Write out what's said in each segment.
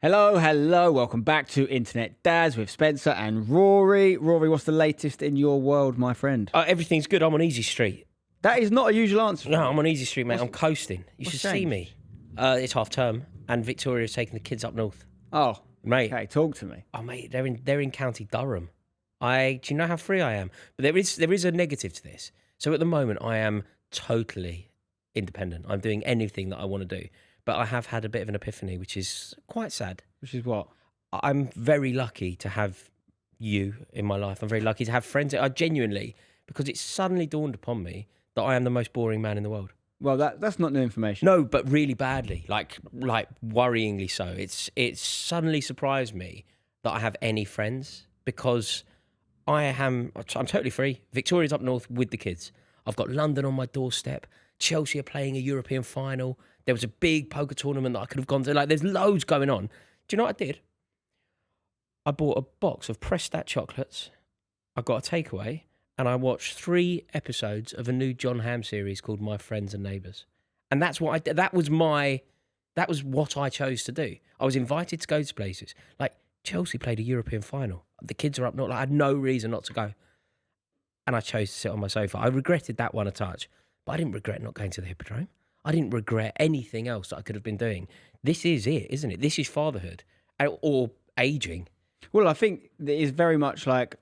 Hello. Welcome back to Internet Dads with Spencer and Rory. Rory, what's the latest in your world, my friend? Everything's good. I'm on Easy Street. That is not a usual answer. No, I'm on Easy Street, mate. I'm coasting. You should see me. It's half term, and Victoria's taking the kids up north. Oh, mate. Okay, talk to me. Oh, mate, they're in County Durham. Do you know how free I am? But there is a negative to this. So at the moment, I am totally independent. I'm doing anything that I want to do. But I have had a bit of an epiphany, which is quite sad. Which is what? I'm very lucky to have you in my life. I'm very lucky to have friends. I genuinely, because it suddenly dawned upon me that I am the most boring man in the world. Well, that's not new information. No, but really badly, like worryingly so. It's suddenly surprised me that I have any friends because I'm totally free. Victoria's up north with the kids. I've got London on my doorstep. Chelsea are playing a European final. There was a big poker tournament that I could have gone to. Like, there's loads going on. Do you know what I did? I bought a box of Prestat chocolates. I got a takeaway, and I watched 3 episodes of a new John Hamm series called My Friends and Neighbours. And that's what I did. That was what I chose to do. I was invited to go to places. Like, Chelsea played a European final. The kids are up north. Like, I had no reason not to go. And I chose to sit on my sofa. I regretted that one a touch, but I didn't regret not going to the Hippodrome. I didn't regret anything else that I could have been doing. This is it, isn't it? This is fatherhood or aging. Well, I think it is very much like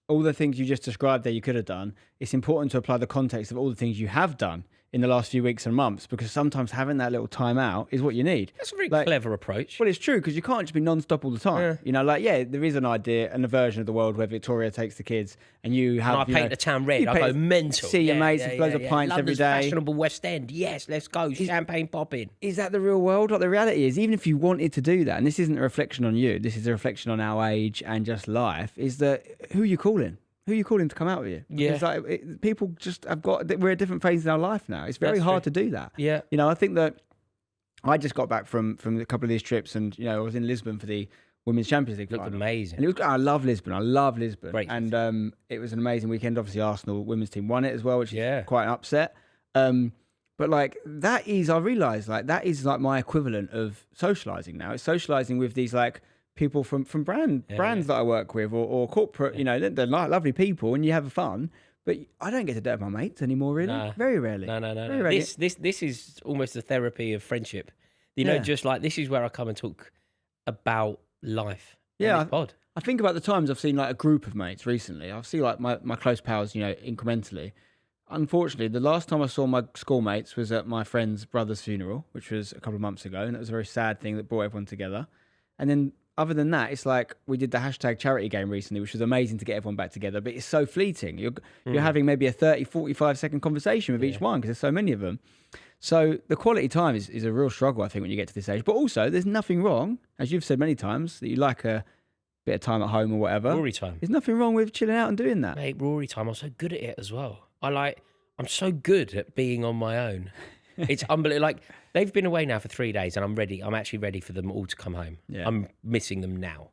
all the things you just described there you could have done. It's important to apply the context of all the things you have done in the last few weeks and months, because sometimes having that little time out is what you need. That's a very clever approach. Well, it's true, because you can't just be non-stop all the time. Yeah. You know, there is an idea and a version of the world where Victoria takes the kids and you have... And I paint the town red. I go mental. See your mates, loads of pints every day. Fashionable West End. Yes, let's go. Champagne popping. Is that the real world? Like, the reality is, even if you wanted to do that, and this isn't a reflection on you, this is a reflection on our age and just life, is that who are you calling? Who are you calling to come out with you? Because people just have we're at different phases in our life now. It's very hard to do that. Yeah. You know, I think that I just got back from a couple of these trips, and, you know, I was in Lisbon for the Women's Champions League. Looked amazing. And I love Lisbon. Great. And it was an amazing weekend. Obviously, Arsenal women's team won it as well, which is quite an upset. But like, I realised, like, that is like my equivalent of socialising now. It's socialising with these, like, people from brands that I work with or corporate, you know, they're like lovely people and you have fun, but I don't get to do it with my mates anymore, really. No. Very rarely. No. This is almost the therapy of friendship. You know, just like, this is where I come and talk about life. Yeah. Pod. I think about the times I've seen like a group of mates recently. I've seen like my close pals, you know, incrementally. Unfortunately, the last time I saw my schoolmates was at my friend's brother's funeral, which was a couple of months ago, and it was a very sad thing that brought everyone together. And then other than that, it's like we did the hashtag charity game recently, which was amazing to get everyone back together, but it's so fleeting. You're having maybe a 30, 45-second conversation with each one because there's so many of them. So the quality time is a real struggle, I think, when you get to this age. But also, there's nothing wrong, as you've said many times, that you like a bit of time at home or whatever. Rory time. There's nothing wrong with chilling out and doing that. Mate, Rory time. I'm so good at it as well. I'm so good at being on my own. It's unbelievable. Like, they've been away now for 3 days, and I'm ready. I'm actually ready for them all to come home. Yeah. I'm missing them now.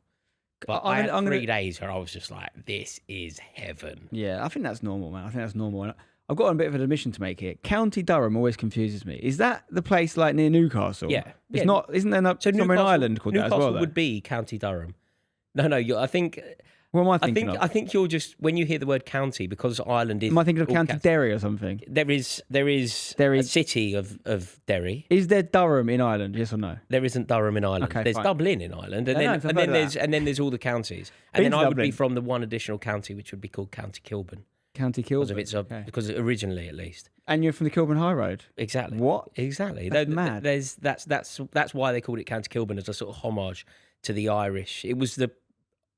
But I had 3 days where I was just like, this is heaven. Yeah, I think that's normal, man. I think that's normal. I've got a bit of an admission to make here. County Durham always confuses me. Is that the place like near Newcastle? Yeah. It's not. Isn't there somewhere in Ireland called that as well? Newcastle would be County Durham. No. I think. What am I thinking of? I think you're just, when you hear the word county, because Ireland is... Am I thinking of County Derry or something? There is a city of Derry. Is there Durham in Ireland, yes or no? There isn't Durham in Ireland. Okay, there's fine. Dublin in Ireland, and then there's all the counties. And then I would be from the one additional county, which would be called County Kilburn. County Kilburn? Because originally, at least. And you're from the Kilburn High Road? Exactly. What? Exactly. That's mad. That's why they called it County Kilburn, as a sort of homage to the Irish. It was the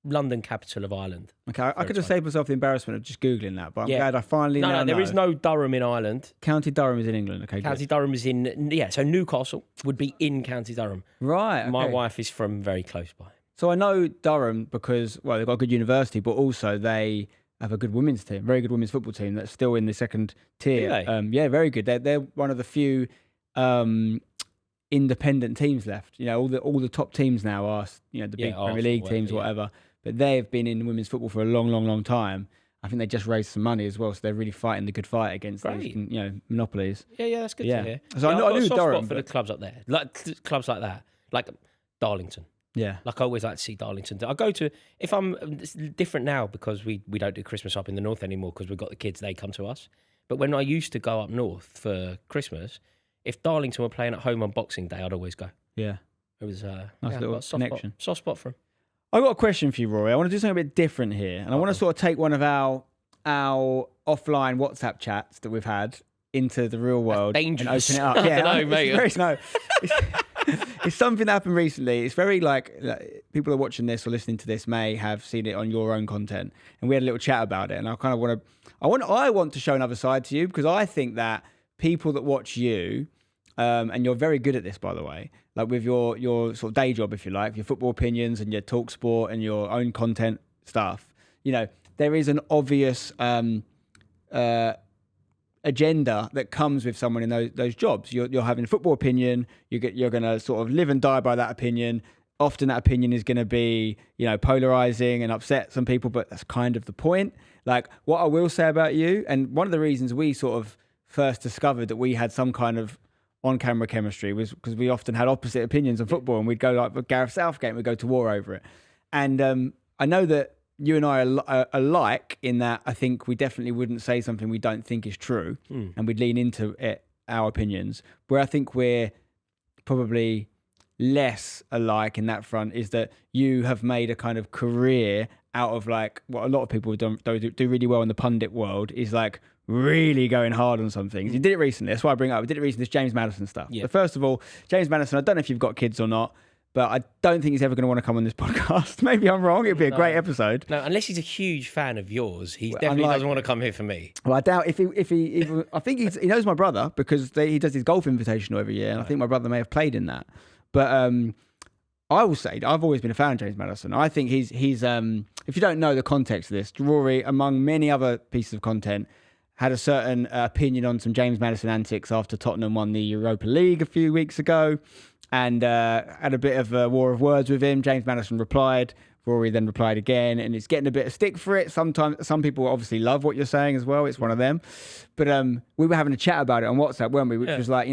London capital of Ireland. Okay, I could have saved myself the embarrassment of just Googling that, but I'm glad I finally know. No, there is no Durham in Ireland. County Durham is in England, okay. County Durham is so Newcastle would be in County Durham. Right, okay. My wife is from very close by. So I know Durham because, well, they've got a good university, but also they have a good women's team, very good women's football team that's still in the second tier. Yeah, very good. They're one of the few independent teams left. You know, all the top teams now are, you know, the big Premier League teams, whatever. But they've been in women's football for a long, long, long time. I think they just raised some money as well, so they're really fighting the good fight against these, you know, monopolies. Yeah, that's good to hear. So I knew Durham for the clubs up there, like clubs like that, like Darlington. Yeah. Like I always like to see Darlington. I go to, if I'm, it's different now because we don't do Christmas up in the north anymore because we've got the kids, they come to us. But when I used to go up north for Christmas, if Darlington were playing at home on Boxing Day, I'd always go. Yeah. It was nice I've little got a soft connection. soft spot for him. I've got a question for you, Rory. I want to do something a bit different here. And I want to sort of take one of our offline WhatsApp chats that we've had into the real world Dangerous. and open it up. Yeah, I don't know, mate. It's something that happened recently. It's very like people are watching this or listening to this may have seen it on your own content, and we had a little chat about it. And I kind of I want to show another side to you because I think that people that watch you, and you're very good at this, by the way, like with your sort of day job, if you like, your football opinions and your talk sport and your own content stuff. You know, there is an obvious agenda that comes with someone in those jobs. You're having a football opinion. You're going to sort of live and die by that opinion. Often that opinion is going to be, polarizing and upset some people, but that's kind of the point. Like what I will say about you, and one of the reasons we sort of first discovered that we had some kind of on-camera chemistry was because we often had opposite opinions on football, and we'd go like with Gareth Southgate and we'd go to war over it. And I know that you and I are alike in that I think we definitely wouldn't say something we don't think is true, and we'd lean into it, our opinions. Where I think we're probably less alike in that front is that you have made a kind of career out of like what a lot of people do really well in the pundit world is like really going hard on some things. You did it recently. That's why I bring it up. We did it recently, this James Maddison stuff. Yeah. But first of all, James Maddison, I don't know if you've got kids or not, but I don't think he's ever going to want to come on this podcast. Maybe I'm wrong. It'd be a great episode. No, unless he's a huge fan of yours, he definitely doesn't want to come here for me. Well, I doubt if he I think he knows my brother because he does his golf invitational every year, and I think my brother may have played in that. But I will say I've always been a fan of James Maddison. I think he's if you don't know the context of this, Rory, among many other pieces of content, had a certain opinion on some James Maddison antics after Tottenham won the Europa League a few weeks ago. And had a bit of a war of words with him. James Maddison replied. Rory then replied again, and it's getting a bit of stick for it. Sometimes some people obviously love what you're saying as well. It's one of them. But we were having a chat about it on WhatsApp, weren't we? Which was like,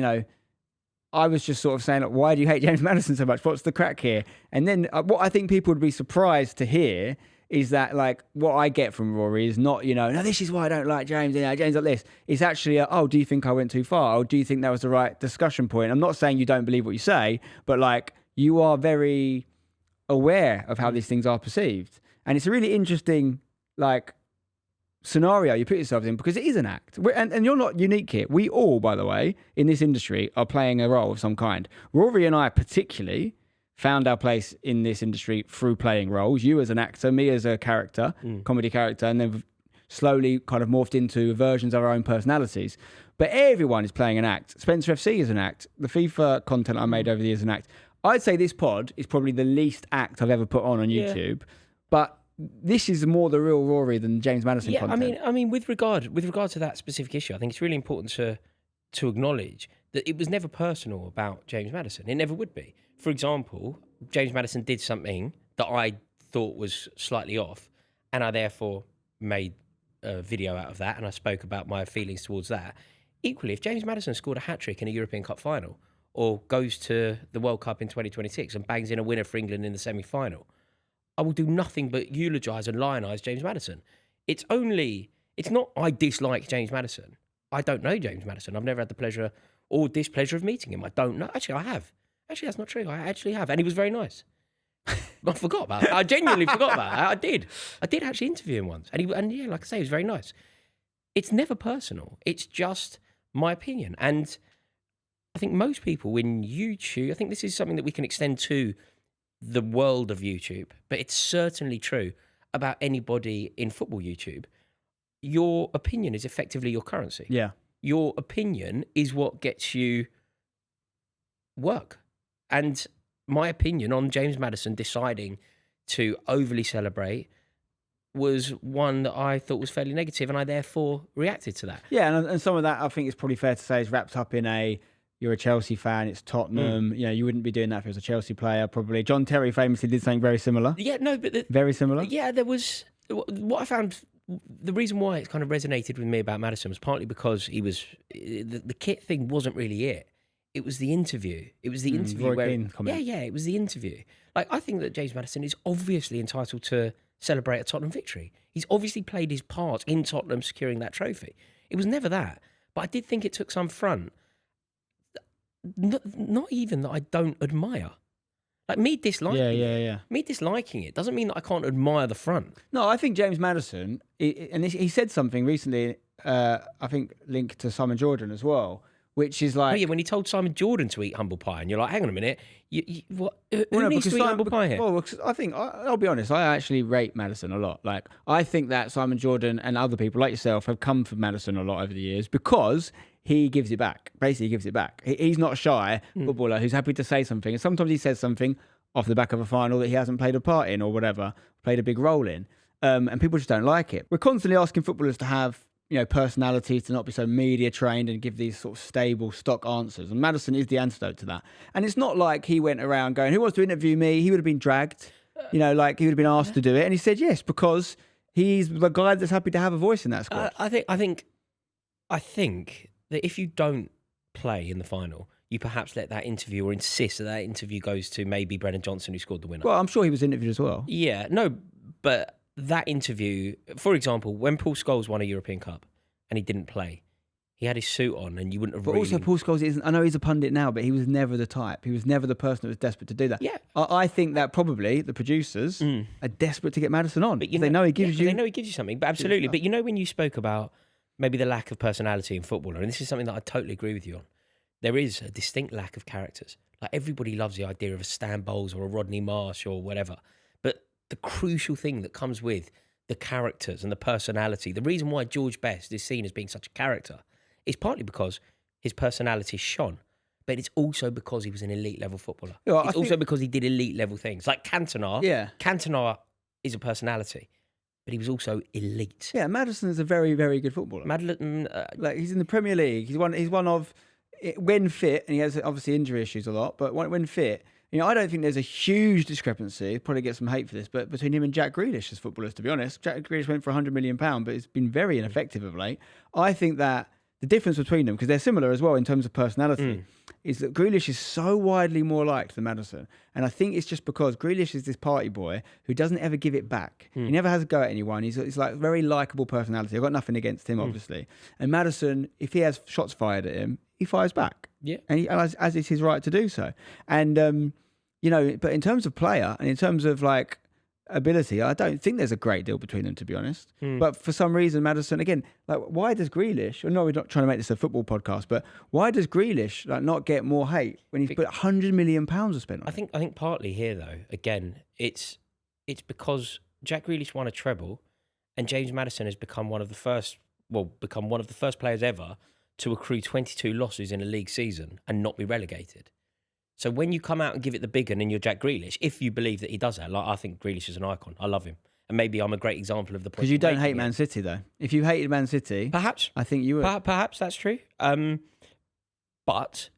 I was just sort of saying, like, why do you hate James Maddison so much? What's the crack here? And then what I think people would be surprised to hear is that, like, what I get from Rory is not, no, this is why I don't like James. James like this. It's actually, do you think I went too far? Or do you think that was the right discussion point? I'm not saying you don't believe what you say, but, like, you are very aware of how these things are perceived. And it's a really interesting, like, scenario you put yourself in because it is an act. And you're not unique here. We all, by the way, in this industry are playing a role of some kind. Rory and I particularly found our place in this industry through playing roles. You as an actor, me as a character, comedy character, and then slowly kind of morphed into versions of our own personalities. But everyone is playing an act. Spencer FC is an act. The FIFA content I made over the years is an act. I'd say this pod is probably the least act I've ever put on YouTube. But this is more the real Rory than James Maddison content. I mean, with regard to that specific issue, I think it's really important to acknowledge that it was never personal about James Maddison. It never would be. For example, James Maddison did something that I thought was slightly off, and I therefore made a video out of that, and I spoke about my feelings towards that. Equally, if James Maddison scored a hat-trick in a European Cup final, or goes to the World Cup in 2026 and bangs in a winner for England in the semi-final, I will do nothing but eulogise and lionise James Maddison. It's not I dislike James Maddison. I don't know James Maddison. I've never had the pleasure or displeasure of meeting him. I don't know. Actually, I have. Actually, that's not true. I actually have. And he was very nice. I forgot about it. I genuinely forgot about it. I did. I did actually interview him once. And yeah, like I say, he was very nice. It's never personal. It's just my opinion. And I think most people in YouTube, I think this is something that we can extend to the world of YouTube, but it's certainly true about anybody in football YouTube. Your opinion is effectively your currency. Yeah. Your opinion is what gets you work. And my opinion on James Maddison deciding to overly celebrate was one that I thought was fairly negative, and I therefore reacted to that. Yeah, and some of that I think it's probably fair to say is wrapped up in you're a Chelsea fan, it's Tottenham. You wouldn't be doing that if it was a Chelsea player, probably. John Terry famously did something very similar. Yeah, no, but... very similar? Yeah, there was... What I found... The reason why it kind of resonated with me about Maddison was partly because he was... The kit thing wasn't really it. It was the interview. It was the interview Roy where, Keane comment. yeah, it was the interview. Like, I think that James Maddison is obviously entitled to celebrate a Tottenham victory. He's obviously played his part in Tottenham securing that trophy. It was never that. But I did think it took some front. Not even that I don't admire. Like, me disliking me disliking it doesn't mean that I can't admire the front. No, I think James Maddison, and he said something recently, I think linked to Simon Jordan as well, which is like... Oh, yeah, when he told Simon Jordan to eat humble pie, and you're like, hang on a minute, what? Who needs to eat humble pie here? Well, I think, I'll be honest, I actually rate Maddison a lot. Like, I think that Simon Jordan and other people like yourself have come for Maddison a lot over the years because he gives it back. Basically, he gives it back. He's not a shy footballer who's happy to say something. And sometimes he says something off the back of a final that he hasn't played a part in or whatever, played a big role in. And people just don't like it. We're constantly asking footballers to have, personalities, to not be so media trained and give these sort of stable stock answers. And Maddison is the antidote to that. And it's not like he went around going, who wants to interview me? He would have been dragged, like he would have been asked to do it. And he said yes, because he's the guy that's happy to have a voice in that squad. I think that if you don't play in the final, you perhaps let that interview or insist that interview goes to maybe Brennan Johnson, who scored the winner. Well, I'm sure he was interviewed as well. Yeah, no, but that interview, for example, when Paul Scholes won a European Cup and he didn't play, he had his suit on and you wouldn't have But also, Paul Scholes isn't... I know he's a pundit now, but he was never the type. He was never the person that was desperate to do that. Yeah. I think that probably the producers are desperate to get Maddison on. But they know he gives you... They know he gives you something, but absolutely. But when you spoke about maybe the lack of personality in footballer, and this is something that I totally agree with you on, there is a distinct lack of characters. Like, everybody loves the idea of a Stan Bowles or a Rodney Marsh or whatever. But the crucial thing that comes with the characters and the personality, the reason why George Best is seen as being such a character is partly because his personality shone, but it's also because he was an elite level footballer. Yeah, it's also because he did elite level things. Like Cantona. Yeah. Cantona is a personality, but he was also elite. Yeah, Maddison is a very, very good footballer. Like, he's in the Premier League. He's one of... When fit, and he has obviously injury issues a lot, but when fit, I don't think there's a huge discrepancy, probably get some hate for this, but between him and Jack Grealish as footballers, to be honest. Jack Grealish went for £100 million, but it's been very ineffective of late. I think that the difference between them, because they're similar as well in terms of personality, is that Grealish is so widely more liked than Maddison. And I think it's just because Grealish is this party boy who doesn't ever give it back. He never has a go at anyone. He's like a very likeable personality. I've got nothing against him, obviously. And Maddison, if he has shots fired at him, he fires back. Yeah. And as it's his right to do so. And, but in terms of player and in terms of like ability, I don't think there's a great deal between them, to be honest. But for some reason, Maddison, again, like, why does Grealish, I know we're not trying to make this a football podcast, but why does Grealish like not get more hate when he's put £100 million spent on it? I think partly here, though, again, it's because Jack Grealish won a treble and James Maddison has become one of the first players ever to accrue 22 losses in a league season and not be relegated. So when you come out and give it the big one and you're Jack Grealish, if you believe that he does that, like, I think Grealish is an icon. I love him. And maybe I'm a great example of the point. Because you don't hate Man City, though. If you hated Man City, perhaps I think you would. Perhaps that's true. But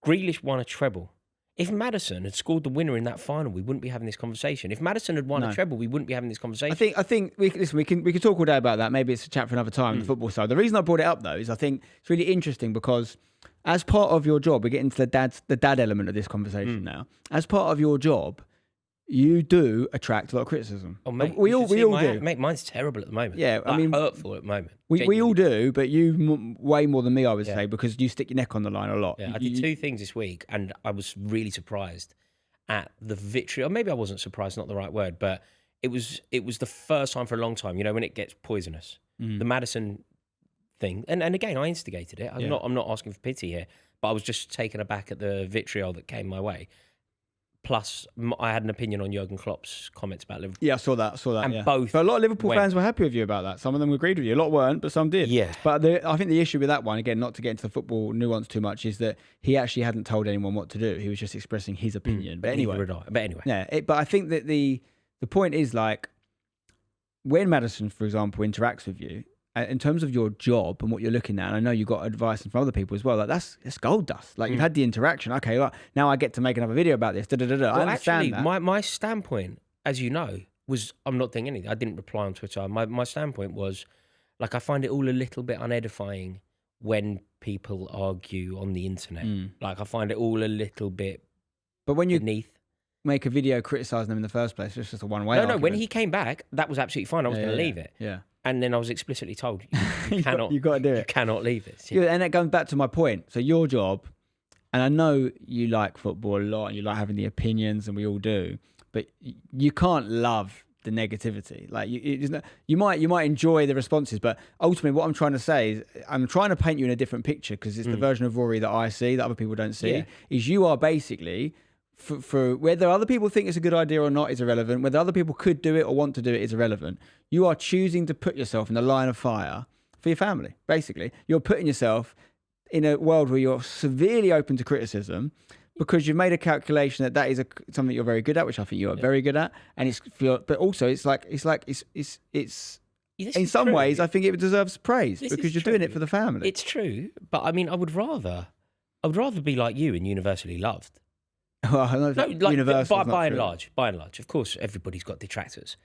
Grealish won a treble. If Maddison had scored the winner in that final, we wouldn't be having this conversation. If Maddison had won a treble, we wouldn't be having this conversation. I think we can talk all day about that. Maybe it's a chat for another time on the football side. The reason I brought it up, though, is I think it's really interesting because as part of your job, we're getting to the dad element of this conversation now. As part of your job, you do attract a lot of criticism. Oh, mate, we all do. Mate, mine's terrible at the moment. Yeah, I mean, hurtful at the moment. We all do, but you way more than me, I would say, because you stick your neck on the line a lot. Yeah, I did two things this week, and I was really surprised at the victory. Or maybe I wasn't surprised, not the right word, but it was the first time for a long time, when it gets poisonous. The Maddison thing, and again, I instigated it. I'm not asking for pity here, but I was just taken aback at the vitriol that came my way. Plus, I had an opinion on Jurgen Klopp's comments about Liverpool. Yeah, I saw that. And both. But a lot of Liverpool fans were happy with you about that. Some of them agreed with you. A lot weren't, but some did. Yeah. But I think the issue with that one, again, not to get into the football nuance too much, is that he actually hadn't told anyone what to do. He was just expressing his opinion. But anyway. Yeah. But I think that the point is, like, when Maddison, for example, interacts with you, in terms of your job and what you're looking at, and I know you got advice from other people as well, like that's gold dust. Like, you've had the interaction. Okay, well, now I get to make another video about this. Well, I understand actually, that. My standpoint, as you know, was I'm not doing anything. I didn't reply on Twitter. My standpoint was, like, I find it all a little bit unedifying when people argue on the internet. Like, I find it all a little bit But when you beneath. make a video criticising them in the first place, it's just a one-way No, argument. when he came back, that was absolutely fine. I was going to leave it. Yeah. And then I was explicitly told, you cannot. You got to do You it. cannot leave this. Yeah, and that comes back to my point. So your job, and I know you like football a lot and you like having the opinions, and we all do, but you can't love the negativity. Like you might enjoy the responses, but ultimately what I'm trying to say is I'm trying to paint you in a different picture, because it's the version of Rory that I see that other people don't see. Is you are basically, for whether other people think it's a good idea or not is irrelevant, whether other people could do it or want to do it is irrelevant. You are choosing to put yourself in the line of fire for your family. Basically, you're putting yourself in a world where you're severely open to criticism, because you've made a calculation that is something you're very good at, which I think you are very good at, and but also it's in some ways I think it deserves praise because you're doing it for the family. It's true, but I mean, I would rather be like you and universally loved. Well, by and large, of course, everybody's got detractors,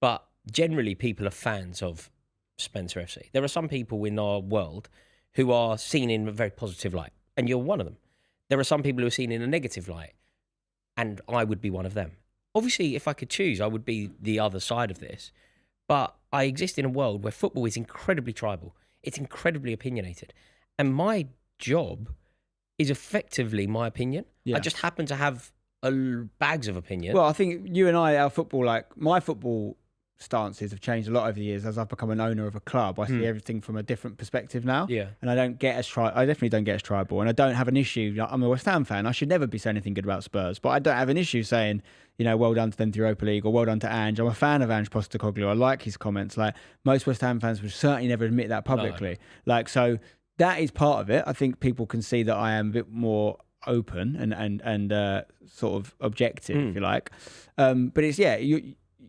but generally people are fans of Spencer FC. There are some people in our world who are seen in a very positive light, and you're one of them. There are some people who are seen in a negative light, and I would be one of them. Obviously, if I could choose, I would be the other side of this. But I exist in a world where football is incredibly tribal. It's incredibly opinionated. And my job is effectively my opinion. I just happen to have bags of opinion. Well, I think you and I, my football stances have changed a lot over the years. As I've become an owner of a club, I see everything from a different perspective now. Yeah. And I definitely don't get as tribal, and I don't have an issue. I'm a West Ham fan. I should never be saying anything good about Spurs, but I don't have an issue saying, well done to them to Europa League, or well done to Ange. I'm a fan of Ange Postecoglou. I like his comments. Like, most West Ham fans would certainly never admit that publicly. No. So that is part of it. I think people can see that I am a bit more open and sort of objective, if you like. But it's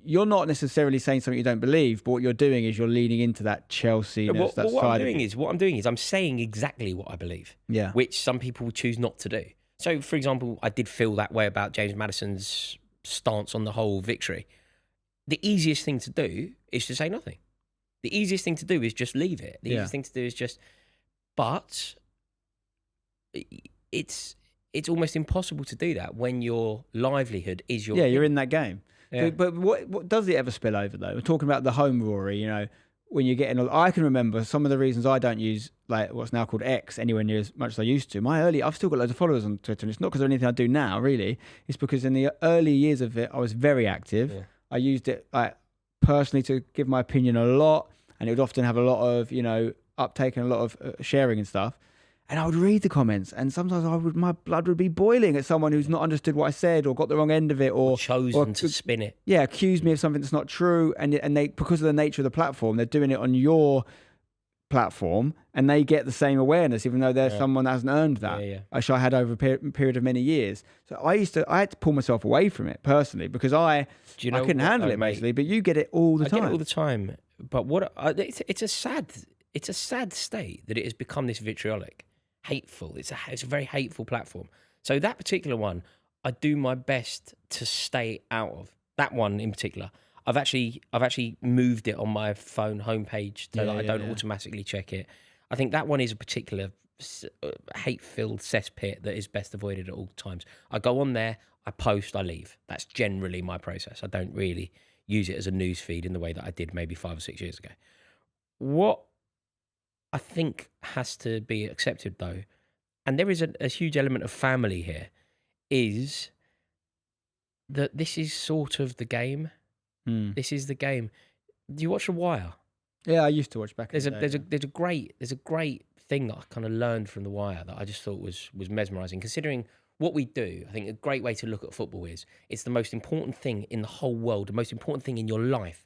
you're not necessarily saying something you don't believe, but what you're doing is you're leaning into that Chelsea. What I'm doing is I'm saying exactly what I believe. Yeah. Which some people choose not to do. So, for example, I did feel that way about James Maddison's stance on the whole victory. The easiest thing to do is to say nothing. The easiest thing to do is just leave it. The easiest thing to do is just. But it's almost impossible to do that when your livelihood is your. Yeah, you're in that game. Yeah. But what does it ever spill over though? We're talking about the home Rory, when you're getting. I can remember some of the reasons I don't use like what's now called X anywhere near as much as I used to. I've still got loads of followers on Twitter, and it's not because of anything I do now, really. It's because in the early years of it, I was very active. Yeah. I used it personally to give my opinion a lot, and it would often have a lot of uptake and a lot of sharing and stuff. And I would read the comments, and sometimes my blood would be boiling at someone who's not understood what I said or got the wrong end of it, or chosen to spin it. Yeah, accused me of something that's not true, and they, because of the nature of the platform, they're doing it on your platform, and they get the same awareness, even though they're someone that hasn't earned that. Which I had over a period of many years. So I had to pull myself away from it personally because I couldn't handle it, basically. But you get it all the time. I get it all the time. But it's a sad state that it has become this vitriolic. Hateful. It's a very hateful platform. So that particular one, I do my best to stay out of. That one in particular, I've actually moved it on my phone homepage so that I don't automatically check it. I think that one is a particular hate-filled cesspit that is best avoided at all times. I go on there, I post, I leave. That's generally my process. I don't really use it as a news feed in the way that I did maybe 5 or 6 years ago. What I think has to be accepted though, and there is a huge element of family here, is that this is sort of the game. This is the game. Do you watch The Wire? Yeah, I used to watch back. There's a great thing that I kind of learned from The Wire that I just thought was mesmerising. Considering what we do, I think a great way to look at football is it's the most important thing in the whole world, the most important thing in your life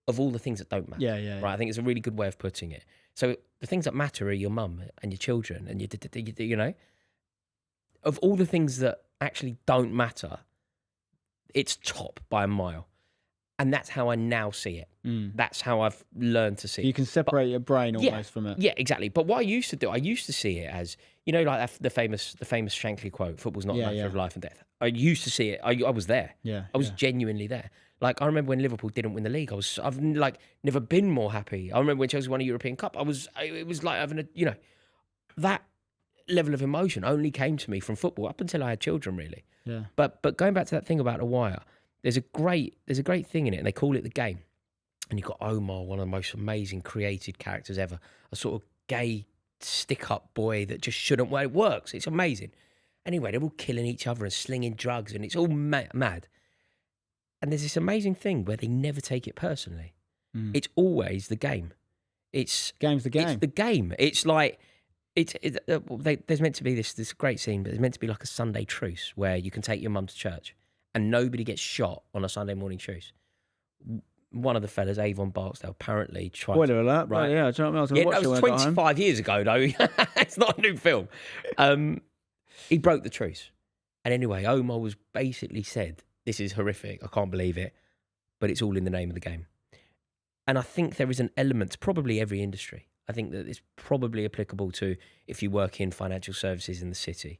of all the things that don't matter. Yeah. Right, I think it's a really good way of putting it. So the things that matter are your mum and your children and of all the things that actually don't matter, it's top by a mile. And that's how I now see it. That's how I've learned to see it. You can separate your brain almost from it. Yeah, exactly. But what I used to do, I used to see it as, like the famous Shankly quote, football's not a matter of life and death. I used to see it. I was there. Yeah. I was genuinely there. Like, I remember when Liverpool didn't win the league. I've never been more happy. I remember when Chelsea won a European Cup. It was like having that level of emotion only came to me from football up until I had children, really. Yeah. But going back to that thing about The Wire, there's a great thing in it, and they call it The Game. And you've got Omar, one of the most amazing created characters ever, a sort of gay stick-up boy that just shouldn't. Well, it works. It's amazing. Anyway, they're all killing each other and slinging drugs, and it's all mad. And there's this amazing thing where they never take it personally. It's always the game. Game's the game. It's the game. It's like there's meant to be this great scene, but there's meant to be like a Sunday truce where you can take your mum to church, and nobody gets shot on a Sunday morning truce. One of the fellas, Avon Barksdale, apparently tried. Spoiler alert, right? Yeah, do you know what I mean? I was going to watch it when I got home. 25 years ago, though. It's not a new film. He broke the truce. And anyway, Omar was basically said, this is horrific, I can't believe it, but it's all in the name of the game. And I think there is an element to probably every industry. I think that it's probably applicable to if you work in financial services in the city,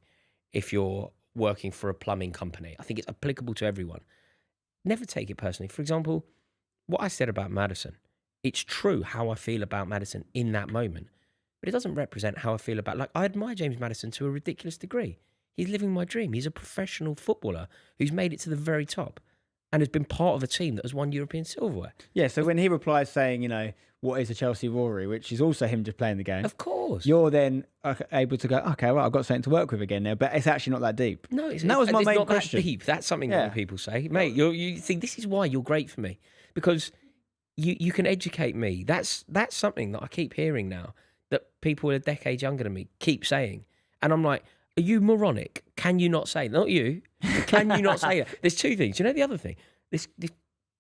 if you're working for a plumbing company. I think it's applicable to everyone. Never take it personally. For example, what I said about Maddison, it's true how I feel about Maddison in that moment, but it doesn't represent how I feel about, like, I admire James Maddison to a ridiculous degree. He's living my dream. He's a professional footballer who's made it to the very top and has been part of a team that has won European silverware. Yeah, so when he replies saying, you know, what is a Chelsea Rory, which is also him just playing the game. Of course. You're then able to go, okay, well, I've got something to work with again now, but it's actually not that deep. No, and that was my main not question. That deep. That's something that people say. Mate, you think this is why you're great for me, because you can educate me. That's something that I keep hearing now, that people a decade younger than me keep saying. And I'm like, are you moronic? Can you not say, not you, can you not say it? There's two things. You know the other thing? This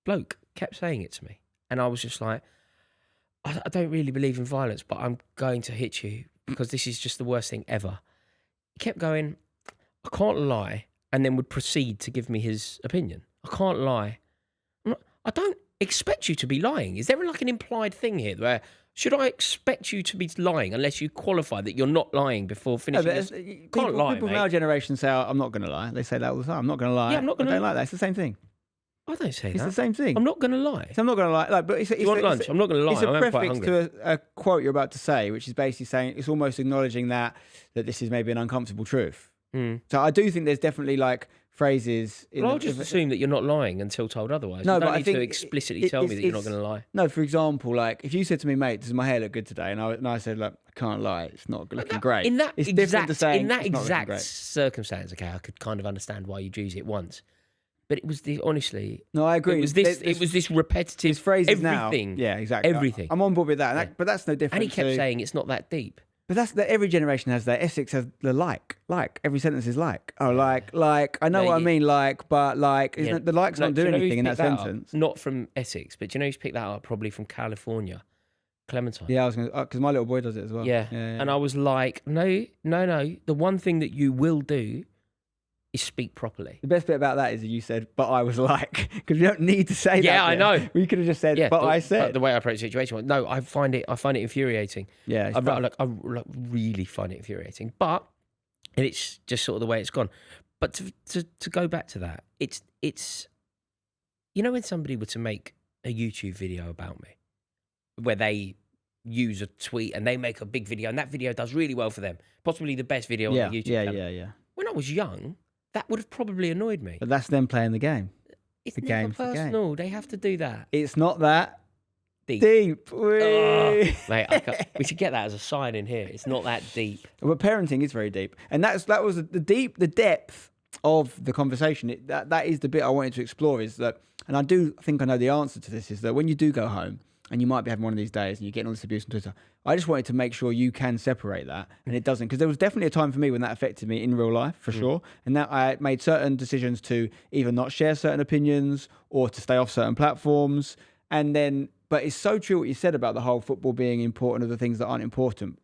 bloke kept saying it to me. And I was just like, I don't really believe in violence, but I'm going to hit you because this is just the worst thing ever. He kept going, I can't lie, and then would proceed to give me his opinion. I can't lie. I don't expect you to be lying. Is there like an implied thing here where should I expect you to be lying unless you qualify that you're not lying before finishing this? People from our generation say, I'm not going to lie. They say that all the time. I'm not going to lie. Yeah, I'm not going to lie. I don't like that. It's the same thing. I don't say that. It's the same thing. I'm not going to lie. So I'm not going to lie. Like, but you want lunch? I'm not going to lie. It's a I'm quite prefix hungry. to a quote you're about to say, which is basically saying it's almost acknowledging that this is maybe an uncomfortable truth. So I do think there's definitely like phrases. Well, I'll just assume that you're not lying until told otherwise. No, you don't but need to explicitly tell me that you're not going to lie. No, for example, like if you said to me, mate, does my hair look good today? And I said, like, I can't lie, it's not looking great. In that it's different to saying in that it's not looking exact great. circumstance, okay, I could kind of understand why you'd use it once. But it was honestly. No, I agree. It was this repetitive phrases everything. Now. Yeah, exactly. Everything. I'm on board with that. But that's no different. And he kept saying it's not that deep. But that's that every generation has that. Essex has the like. Every sentence is like. Oh, like. I know what I mean, but the like's not doing anything in that sentence. Not from Essex, but do you know who's picked that up? Probably from California. Clementine. Yeah, I was going to, because my little boy does it as well. Yeah. And I was like, no. The one thing that you will do is speak properly. The best bit about that is that you said, but I was like, because you don't need to say that. Yeah, I know. We could have just said, but I said. But the way I approach the situation was, no, I find it infuriating. Yeah. I really find it infuriating. But it's just sort of the way it's gone. But to go back to that, it's you know when somebody were to make a YouTube video about me, where they use a tweet and they make a big video and that video does really well for them, possibly the best video on the YouTube channel. Yeah. When I was young, that would have probably annoyed me. But that's them playing the game. It's never personal. They have to do that. It's not that deep. Oh, mate, we should get that as a sign in here. It's not that deep. But parenting is very deep, and that was the depth of the conversation. That is the bit I wanted to explore. Is that, and I do think I know the answer to this. Is that when you do go home and you might be having one of these days and you're getting all this abuse on Twitter, I just wanted to make sure you can separate that, and it doesn't, because there was definitely a time for me when that affected me in real life, for sure, and that I made certain decisions to either not share certain opinions or to stay off certain platforms, and then. But it's so true what you said about the whole football being important of the things that aren't important,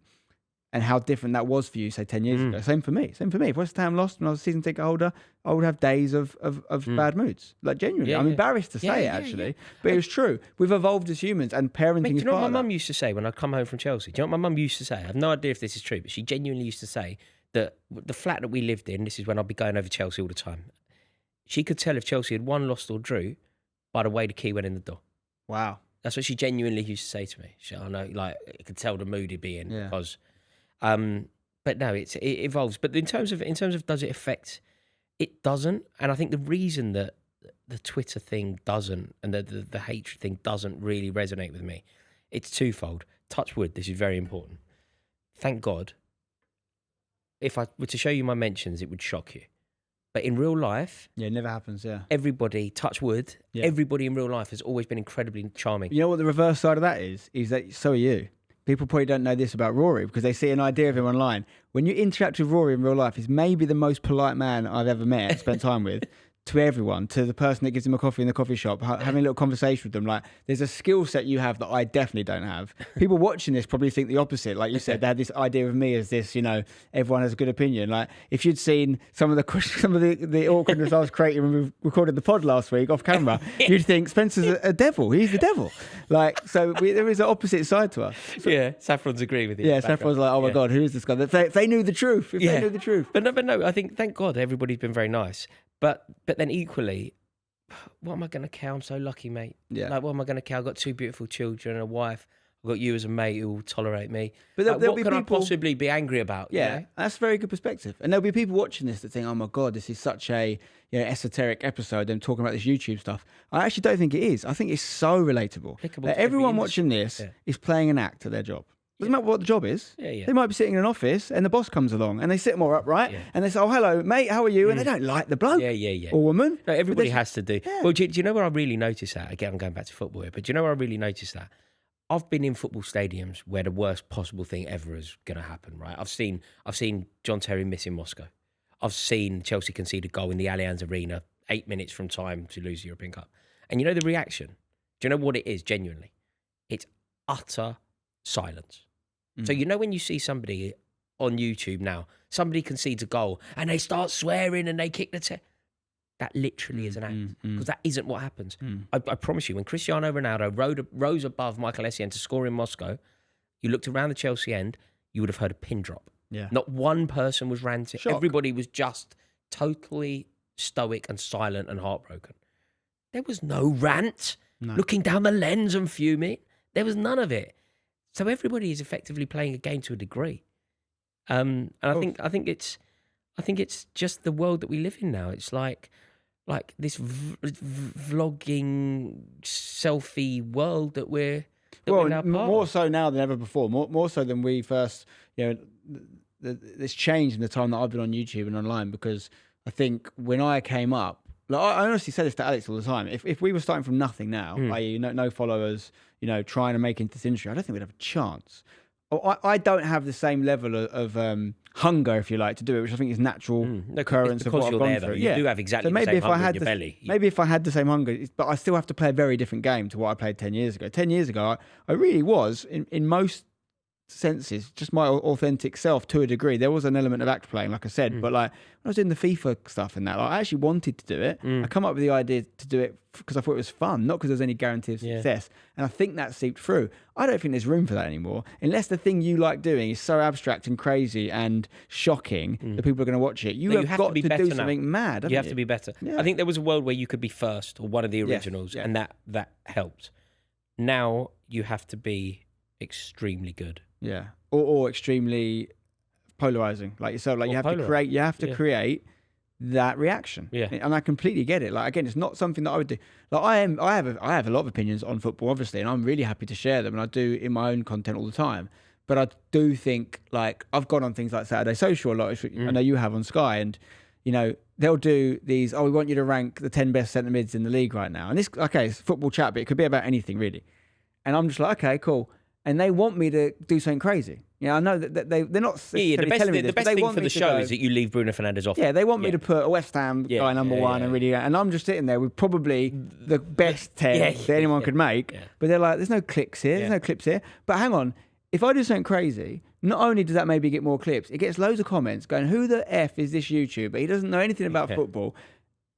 and how different that was for you, say 10 years ago. Same for me. If West Ham lost when I was a season ticket holder, I would have days of bad moods. Like, genuinely. I'm embarrassed to say it, actually. But it was true. We've evolved as humans, and parenting is part of that. Do you know what my mum used to say when I'd come home from Chelsea? Do you know what my mum used to say? I have no idea if this is true, but she genuinely used to say that the flat that we lived in, this is when I'd be going over Chelsea all the time, she could tell if Chelsea had won, lost or drew by the way the key went in the door. Wow. That's what she genuinely used to say to me. I know, like, I could tell the mood he'd be in because but no, it evolves. But in terms of does it affect? It doesn't, and I think the reason that the Twitter thing doesn't and the hatred thing doesn't really resonate with me, it's twofold. Touch wood. This is very important. Thank God. If I were to show you my mentions, it would shock you. But in real life, Yeah, it never happens. Yeah. everybody, touch wood, everybody in real life has always been incredibly charming. You know what the reverse side of that is? Is that so are you. People probably don't know this about Rory because they see an idea of him online. When you interact with Rory in real life, he's maybe the most polite man I've ever met, spent time with. To everyone, to the person that gives him a coffee in the coffee shop, having a little conversation with them. Like, there's a skill set you have that I definitely don't have. People watching this probably think the opposite. Like you said, they had this idea of me as this, everyone has a good opinion. Like, if you'd seen some of the awkwardness I was creating when we recorded the pod last week off camera, you'd think Spencer's a devil. He's the devil. Like, so there is an opposite side to us. So, yeah, Saffron's agreeing with you. Yeah, Saffron's like, oh my God, who is this guy? If they knew the truth. If they knew the truth. But no, I think, thank God, everybody's been very nice. But then equally, what am I going to care? I'm so lucky, mate. Yeah. Like, what am I going to care? I've got 2 beautiful children and a wife. I've got you as a mate who will tolerate me. But what can I possibly be angry about? Yeah, that's a very good perspective. And there'll be people watching this that think, oh my God, this is such a esoteric episode, them talking about this YouTube stuff. I actually don't think it is. I think it's so relatable. Everyone watching this is playing an act at their job. Doesn't matter what the job is. Yeah. They might be sitting in an office and the boss comes along and they sit more upright and they say, oh, hello, mate, how are you? And they don't like the bloke or woman. No, everybody has to do. Yeah. Well, do you know where I really noticed that? Again, I'm going back to football here, but do you know where I really noticed that? I've been in football stadiums where the worst possible thing ever is going to happen, right? I've seen John Terry miss in Moscow. I've seen Chelsea concede a goal in the Allianz Arena 8 minutes from time to lose the European Cup. And you know the reaction? Do you know what it is, genuinely? It's utter silence. So you know when you see somebody on YouTube now, somebody concedes a goal and they start swearing and they kick the that literally is an act because that isn't what happens. I promise you, when Cristiano Ronaldo rose above Michael Essien to score in Moscow, you looked around the Chelsea end, you would have heard a pin drop. Yeah. Not one person was ranting. Shock. Everybody was just totally stoic and silent and heartbroken. There was no rant, looking down the lens and fuming. There was none of it. So everybody is effectively playing a game to a degree, and I think it's just the world that we live in now. It's like this vlogging selfie world that we're now part more of. so now than ever before. More so than we first. This changed in the time that I've been on YouTube and online because I think when I came up. Like, I honestly say this to Alex all the time. If we were starting from nothing now, i.e. no followers, trying to make into this industry, I don't think we'd have a chance. I don't have the same level of hunger, if you like, to do it, which I think is natural occurrence of what I've gone through. You do have exactly the same hunger in your belly. Maybe if I had the same hunger, but I still have to play a very different game to what I played 10 years ago. 10 years ago, I really was, in most senses, just my authentic self to a degree. There was an element of act playing, like I said, but like when I was doing the FIFA stuff and that, I actually wanted to do it. I come up with the idea to do it because I thought it was fun, not because there's any guarantee of success. And I think that seeped through. I don't think there's room for that anymore, unless the thing you like doing is so abstract and crazy and shocking that people are going to watch it. You have got to do something mad. You have to be better. Yeah. I think there was a world where you could be first or one of the originals, and that helped. Now you have to be extremely good. Yeah, or extremely polarizing, like yourself. Like you have to create that reaction. Yeah, and I completely get it. Like again, it's not something that I would do. Like I have a lot of opinions on football, obviously, and I'm really happy to share them, and I do in my own content all the time. But I do think like I've gone on things like Saturday Social a lot, which I know you have on Sky, and they'll do these. Oh, we want you to rank the 10 best centre mids in the league right now, and it's football chat, but it could be about anything really. And I'm just like, okay, cool. And they want me to do something crazy. I know that they're not telling me this. The best thing for the show is that you leave Bruno Fernandes off. Yeah, they want me to put a West Ham guy number one and really, and I'm just sitting there with probably the best 10 that anyone could make. Yeah. But they're like, there's no clicks here, there's no clips here. But hang on, if I do something crazy, not only does that maybe get more clips, it gets loads of comments going, who the F is this YouTuber? He doesn't know anything about football.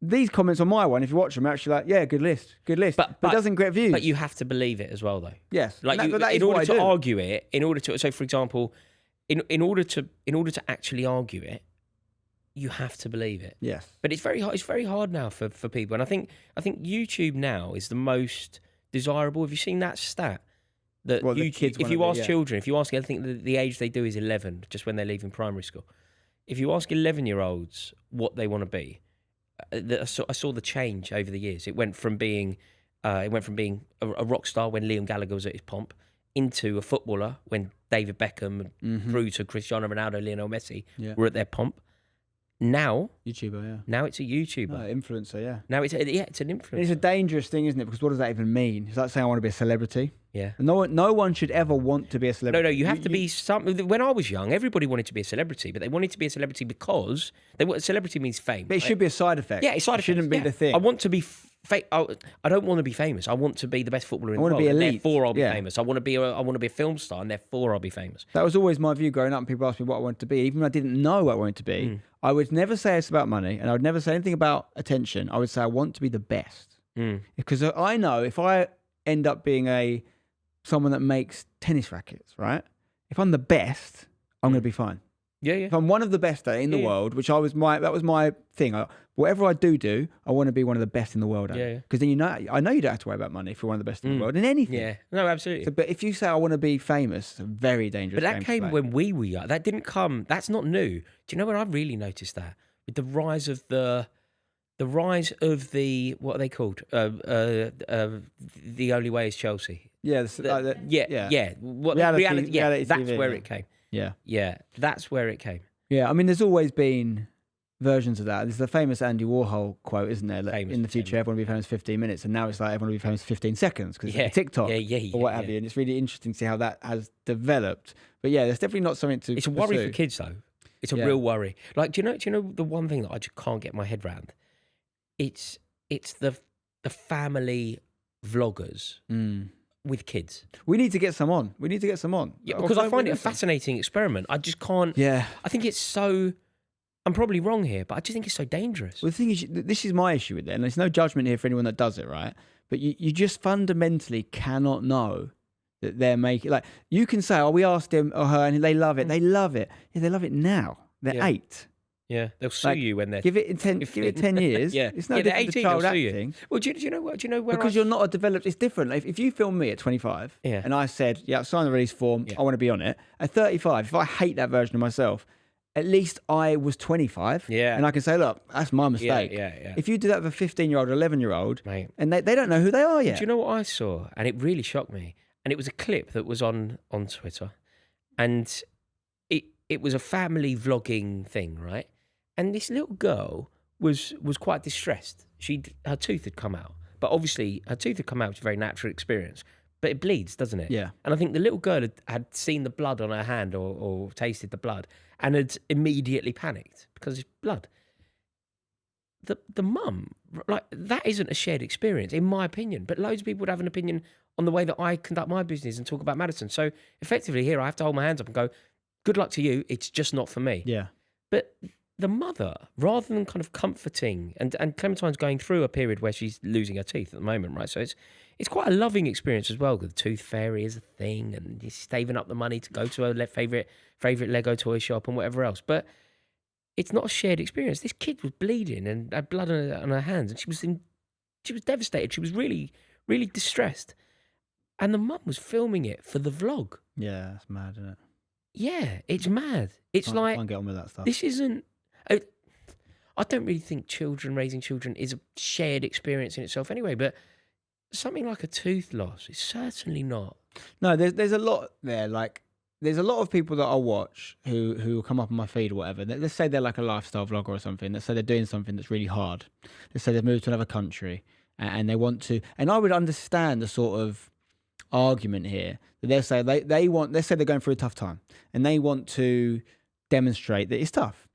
These comments on my one, if you watch them, are actually like, yeah, good list. But it doesn't get views. But you have to believe it as well, though. Yes, like in order to argue it, so for example, in order to actually argue it, you have to believe it. Yes, but it's very hard now for people, and I think YouTube now is the most desirable. Have you seen that stat? That What the kids if wanna you be, ask yeah. children, if you ask, I think the age they do is 11, just when they're leaving primary school. If you ask 11-year-olds what they want to be, I saw the change over the years. It went from being a rock star when Liam Gallagher was at his pomp, into a footballer when David Beckham, through to Cristiano Ronaldo, Lionel Messi Yeah. were at their pomp. Now YouTuber, yeah. Now it's a YouTuber. Influencer, yeah. Now it's an influencer. It's a dangerous thing, isn't it? Because what does that even mean? It's like saying I want to be a celebrity. Yeah. And no one should ever want to be a celebrity. No, you have to be something. When I was young, everybody wanted to be a celebrity, but they wanted to be a celebrity because celebrity means fame. But it should be a side effect. Yeah, it's side effect. Shouldn't be the thing. I want to be. I don't want to be famous. I want to be the best footballer in the world. I want to be elite. Therefore, I'll be Yeah. famous. I want to be a film star, and therefore, I'll be famous. That was always my view growing up. And people asked me what I wanted to be. Even when I didn't know what I wanted to be, I would never say it's about money, and I would never say anything about attention. I would say I want to be the best. Because I know if I end up being someone that makes tennis rackets, right? If I'm the best, I'm going to be fine. Yeah. If I'm one of the best in the world, which that was my thing. Whatever I do, I want to be one of the best in the world at. Yeah. Because then I know you don't have to worry about money if you're one of the best in the world in anything. Yeah. No, absolutely. So, but if you say I want to be famous, it's a very dangerous. But that game to came play. when we were young. That didn't come. That's not new. Do you know when I really noticed that? With the rise of the what are they called? The Only Way is Chelsea. Yeah, Yeah. What Reality that's TV, where yeah. it came. Yeah. That's where it came. Yeah, I mean, there's always been versions of that. There's the famous Andy Warhol quote, isn't there? Like, Famous, in the future, everyone will be famous 15 minutes, and now it's like everyone will be famous 15 seconds because it's TikTok or what have you. And it's really interesting to see how that has developed. But yeah, there's definitely not something to. It's a worry for kids, though. It's a real worry. Like, do you know the one thing that I just can't get my head around? It's the family vloggers with kids. We need to get some on. Yeah, because I find it a fascinating experiment. I just can't. Yeah. I think it's so. I'm probably wrong here, but I just think it's so dangerous. Well, the thing is, this is my issue with it, and there's no judgment here for anyone that does it, right? But you just fundamentally cannot know that they're making. Like, you can say, oh, we asked him or her, and they love it. They love it. Yeah, they love it now. They're 8. Yeah, they'll sue you when they're give it 10 years. Yeah, it's no different to child acting. Well, do you know what? Do you know where? Because you're not a developed. It's different. If you film me at 25, and I said, sign the release form. I want to be on it. At 35, if I hate that version of myself, at least I was 25. Yeah. And I can say, look, that's my mistake. Yeah. If you do that with a 15-year-old or 11-year-old, Mate. and they don't know who they are yet. Do you know what I saw? And it really shocked me. And it was a clip that was on Twitter, and it was a family vlogging thing, right? And this little girl was quite distressed. Her tooth had come out, but obviously her tooth had come out, which is a very natural experience. But it bleeds, doesn't it? Yeah. And I think the little girl had seen the blood on her hand or tasted the blood and had immediately panicked because it's blood. The mum, like, that isn't a shared experience, in my opinion. But loads of people would have an opinion on the way that I conduct my business and talk about Madison. So effectively here I have to hold my hands up and go, good luck to you, it's just not for me. Yeah. But the mother, rather than kind of comforting, and Clementine's going through a period where she's losing her teeth at the moment, right? So it's quite a loving experience as well. The tooth fairy is a thing, and she's saving up the money to go to her favorite Lego toy shop and whatever else. But it's not a shared experience. This kid was bleeding and had blood on her hands, and she was devastated. She was really, really distressed, and the mum was filming it for the vlog. Yeah, that's mad, isn't it? Yeah, it's mad. It's I can't get on with that stuff. This isn't. I don't really think raising children is a shared experience in itself anyway, but something like a tooth loss is certainly not. No, there's a lot there. Like, there's a lot of people that I watch who come up on my feed or whatever. Let's say they're like a lifestyle vlogger or something. Let's say they're doing something that's really hard. Let's say they've moved to another country and they want to. And I would understand the sort of argument here that they say they want. Let's say they're going through a tough time and they want to demonstrate that it's tough.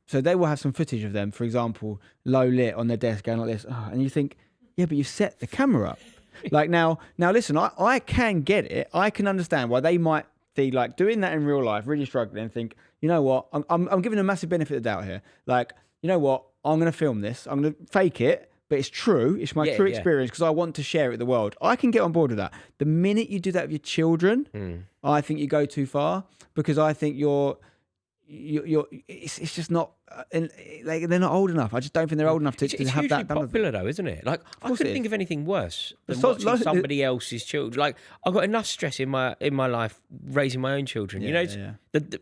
So they will have some footage of them, for example, low lit on their desk going like this, and you think, yeah, but you set the camera up. Like now listen, I can get it. I can understand why they might be like doing that in real life, really struggling, and think, you know what, I'm giving a massive benefit of the doubt here. Like, you know what, I'm going to film this, I'm going to fake it, but it's true. It's my true experience because I want to share it with the world. I can get on board with that. The minute you do that with your children, I think you go too far, because I think you're it's just not like they're not old enough. I just don't think they're old enough to have that done. It's popular though, isn't it? Like I couldn't think of anything worse than So- watching somebody else's children. Like I've got enough stress in my life raising my own children. You know,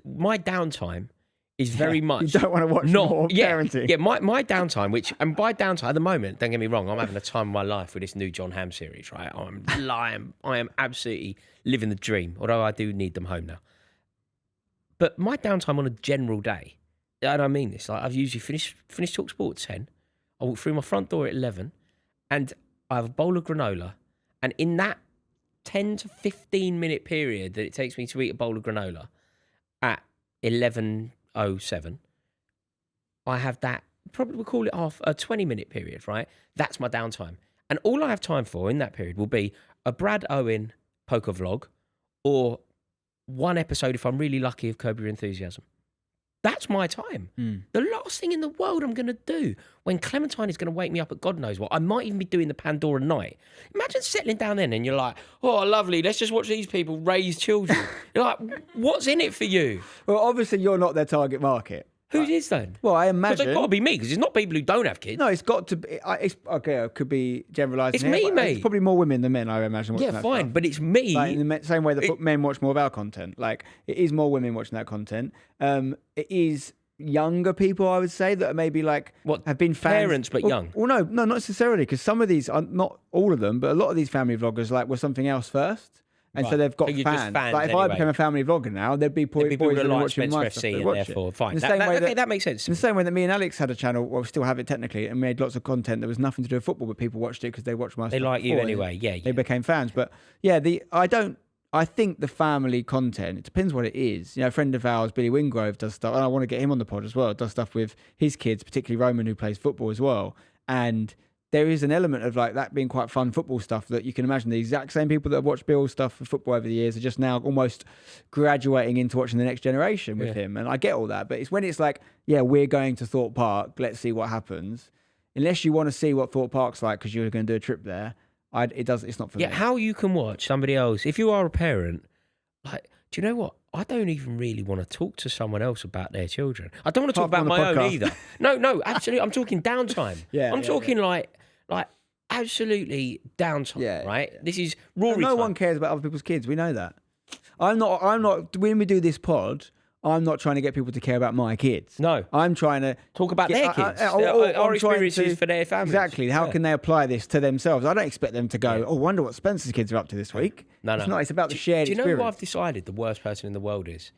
my downtime is very much You don't want to watch more parenting. Yeah, my downtime, and by downtime at the moment, don't get me wrong, I'm having a time of my life with this new John Hamm series, right? I am absolutely living the dream, although I do need them home now. But my downtime on a general day, and I mean this, like I've usually finished TalkSport at 10, I walk through my front door at 11, and I have a bowl of granola, and in that 10 to 15 minute period that it takes me to eat a bowl of granola at 11:07, I have that, probably we'll call it half a 20-minute period, right? That's my downtime. And all I have time for in that period will be a Brad Owen poker vlog or one episode, if I'm really lucky, of Curb Your Enthusiasm. That's my time. The last thing in the world I'm going to do when Clementine is going to wake me up at God knows what, I might even be doing the Pandora night. Imagine settling down then and you're like, oh, lovely, let's just watch these people raise children. You're like, what's in it for you? Well, obviously you're not their target market. Who is then? Well, I Because imagine it's got to be me, because it's not people who don't have kids. No, it's got to be. Okay, it could be generalising. It's here, me, but mate. It's probably more women than men, I imagine. Watching Yeah, that fine, stuff. but it's me. Like in the same way that men watch more of our content. Like it is more women watching that content. It is younger people, I would say, that are maybe like have been fans. Parents, but young. Well, no, not necessarily, because some of these are not all of them, but a lot of these family vloggers like were something else first. And so they've got So you're just fans. fans Like if I became a family vlogger now, there'd be boys people that like watching Spencer my FC stuff. and watch therefore, it. fine. In the same way that makes sense. In the same way that me and Alex had a channel, well, we still have it technically, and made lots of content that was nothing to do with football, but people watched it because they watched my stuff. They like you before, anyway. Yeah, They became fans. But yeah, I think the family content, it depends what it is. You know, a friend of ours, Billy Wingrove, does stuff, and I want to get him on the pod as well, does stuff with his kids, particularly Roman, who plays football as well. And there is an element of like that being quite fun football stuff that you can imagine the exact same people that have watched Bill's stuff for football over the years are just now almost graduating into watching the next generation with him. And I get all that, but it's when it's like, yeah, we're going to Thorpe Park, let's see what happens. Unless you want to see what Thorpe Park's like because you're going to do a trip there, it's not for me. Yeah, how you can watch somebody else, if you are a parent, like, do you know what? I don't even really want to talk to someone else about their children. I don't want to talk about my own either. No, absolutely. I'm talking downtime. I'm talking like absolutely downtime, right? This is Rory No time. one cares about other people's kids. We know that. I'm not, when we do this pod, I'm not trying to get people to care about my kids. No. I'm trying to Talk about their kids, our I'm trying experiences for their families. Exactly. How can they apply this to themselves? I don't expect them to go, wonder what Spencer's kids are up to this week. No. It's not. It's about the shared Do you know experience. what I've decided the worst person in the world is?